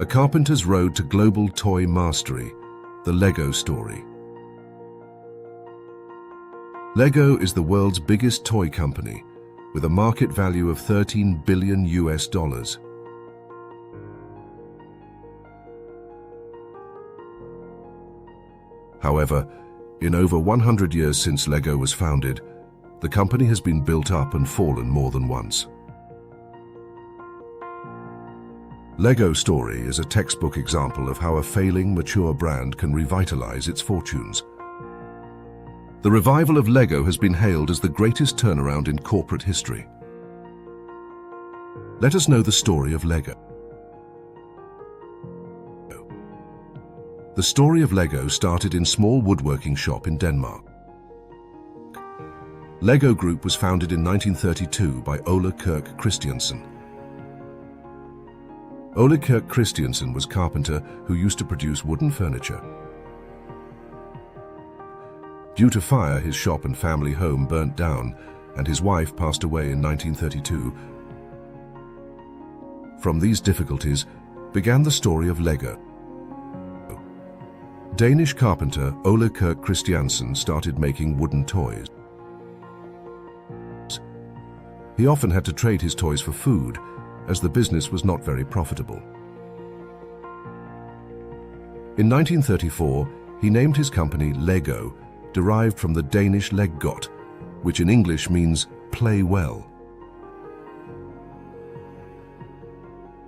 A carpenter's road to global toy mastery, the Lego story. Lego is the world's biggest toy company, with a market value of $13 billion US. However, in over 100 years since Lego was founded, the company has been built up and fallen more than once. Lego Story is a textbook example of how a failing, mature brand can revitalize its fortunes. The revival of Lego has been hailed as the greatest turnaround in corporate history. Let us know the story of Lego. The story of Lego started in a small woodworking shop in Denmark. Lego Group was founded in 1932 by Ole Kirk Christiansen. Ole Kirk Christiansen was a carpenter who used to produce wooden furniture. Due to fire, his shop and family home burnt down, and his wife passed away in 1932. From these difficulties began the story of Lego. Danish carpenter Ole Kirk Christiansen started making wooden toys. He often had to trade his toys for food, as the business was not very profitable. In 1934, he named his company Lego, derived from the Danish leggot, which in English means play well.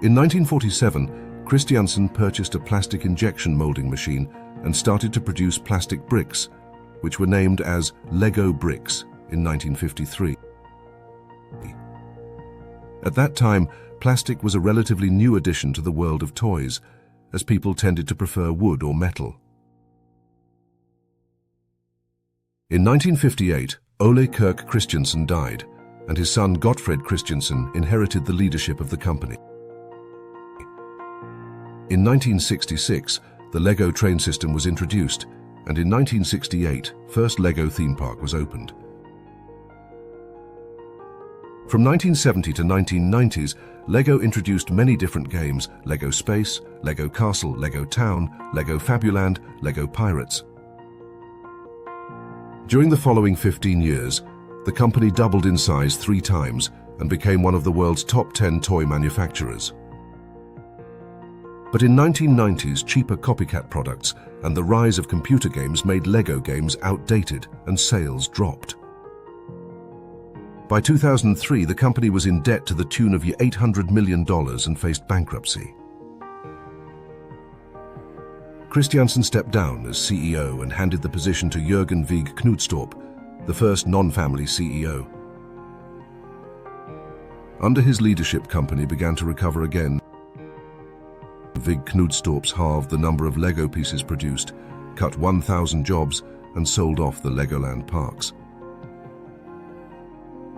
In 1947, Christiansen purchased a plastic injection molding machine and started to produce plastic bricks, which were named as Lego bricks in 1953. At that time, plastic was a relatively new addition to the world of toys, as people tended to prefer wood or metal. In 1958, Ole Kirk Christiansen died, and his son Gottfred Christiansen inherited the leadership of the company. In 1966, the Lego train system was introduced, and in 1968, first Lego theme park was opened. From 1970 to 1990s, Lego introduced many different games: Lego Space, Lego Castle, Lego Town, Lego Fabuland, Lego Pirates. During the following 15 years, the company doubled in size 3 times and became one of the world's top 10 toy manufacturers. But in 1990s, cheaper copycat products and the rise of computer games made Lego games outdated and sales dropped. By 2003, the company was in debt to the tune of $800 million and faced bankruptcy. Christiansen stepped down as CEO and handed the position to Jørgen Vig Knudstorp, the first non-family CEO. Under his leadership, company began to recover again. Vig Knudstorps halved the number of Lego pieces produced, cut 1,000 jobs, and sold off the Legoland parks.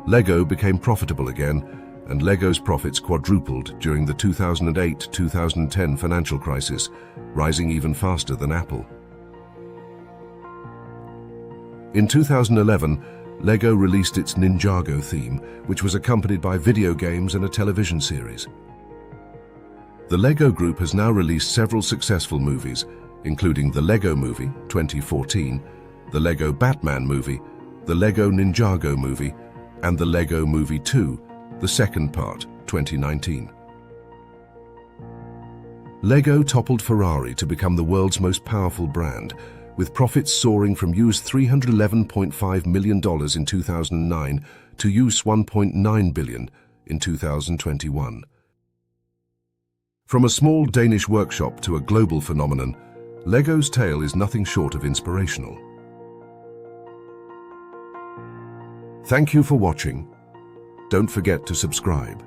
Lego became profitable again, and Lego's profits quadrupled during the 2008-2010 financial crisis, rising even faster than Apple. In 2011, Lego released its Ninjago theme, which was accompanied by video games and a television series. The Lego Group has now released several successful movies, including the Lego Movie, 2014, the Lego Batman Movie, the Lego Ninjago Movie, and the Lego Movie 2, the second part, 2019. Lego toppled Ferrari to become the world's most powerful brand, with profits soaring from $311.5 million in 2009 to $1.9 billion in 2021. From a small Danish workshop to a global phenomenon, Lego's tale is nothing short of inspirational. Thank you for watching. Don't forget to subscribe.